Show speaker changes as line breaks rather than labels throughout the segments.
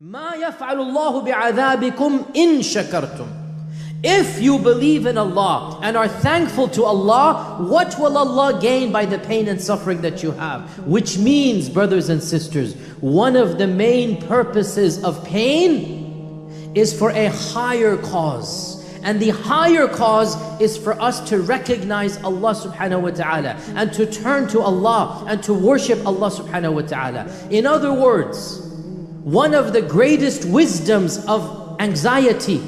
ما يفعل الله بعذابكم إن شكرتم. If you believe in Allah and are thankful to Allah, what will Allah gain by the pain and suffering that you have? Which means, brothers and sisters, one of the main purposes of pain is for a higher cause. And the higher cause is for us to recognize Allah subhanahu wa ta'ala and to turn to Allah and to worship Allah subhanahu wa ta'ala. In other words, one of the greatest wisdoms of anxiety,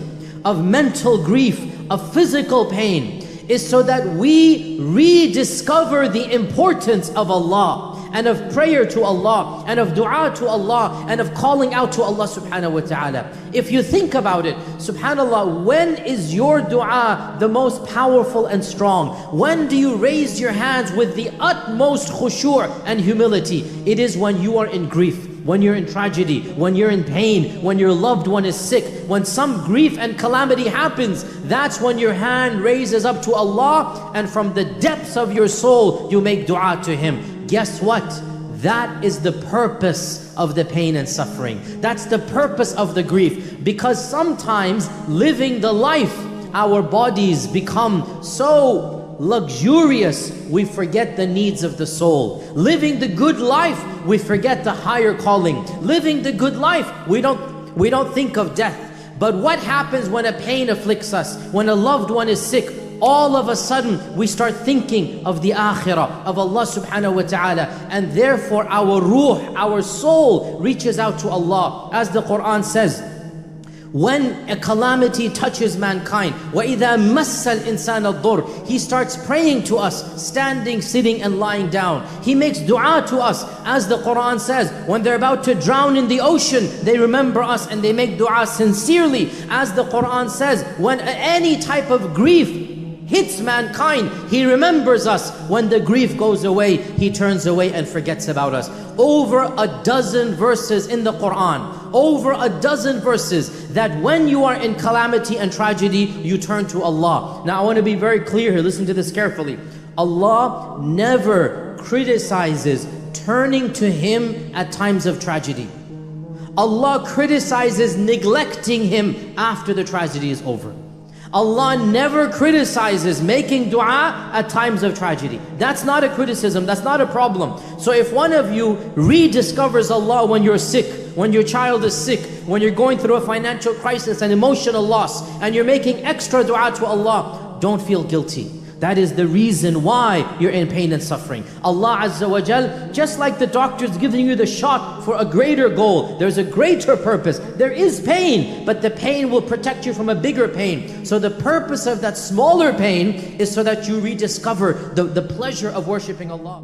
of mental grief, of physical pain is so that we rediscover the importance of Allah and of prayer to Allah and of dua to Allah and of calling out to Allah subhanahu wa ta'ala. If you think about it, subhanallah, when is your dua the most powerful and strong? When do you raise your hands with the utmost khushu' and humility? It is when you are in grief, when you're in tragedy, when you're in pain, when your loved one is sick, when some grief and calamity happens. That's when your hand raises up to Allah and from the depths of your soul you make dua to Him. Guess what? That is the purpose of the pain and suffering. That's the purpose of the grief. Because sometimes living the life, our bodies become so luxurious, we forget the needs of the soul. Living the good life, we forget the higher calling. Living the good life, we don't think of death. But what happens when a pain afflicts us? When a loved one is sick, all of a sudden we start thinking of the akhirah, of Allah subhanahu wa ta'ala, and therefore our ruh, our soul reaches out to Allah. As the Quran says, when a calamity touches mankind, وَإِذَا مَسَّ الْإِنسَانَ الضُّرُّ, He starts praying to us, standing, sitting and lying down. He makes dua to us. As the Quran says, when they're about to drown in the ocean, they remember us and they make dua sincerely. As the Quran says, when any type of grief hits mankind, He remembers us. When the grief goes away, He turns away and forgets about us. Over a dozen verses in the Quran, over a dozen verses that when you are in calamity and tragedy, you turn to Allah. Now I want to be very clear here, listen to this carefully. Allah never criticizes turning to Him at times of tragedy. Allah criticizes neglecting Him after the tragedy is over. Allah never criticizes making dua at times of tragedy. That's not a criticism, that's not a problem. So if one of you rediscovers Allah when you're sick, when your child is sick, when you're going through a financial crisis and emotional loss, and you're making extra dua to Allah, don't feel guilty. That is the reason why you're in pain and suffering. Allah Azza wa Jal, just like the doctor's giving you the shot for a greater goal, there's a greater purpose. There is pain, but the pain will protect you from a bigger pain. So the purpose of that smaller pain is so that you rediscover the pleasure of worshipping Allah.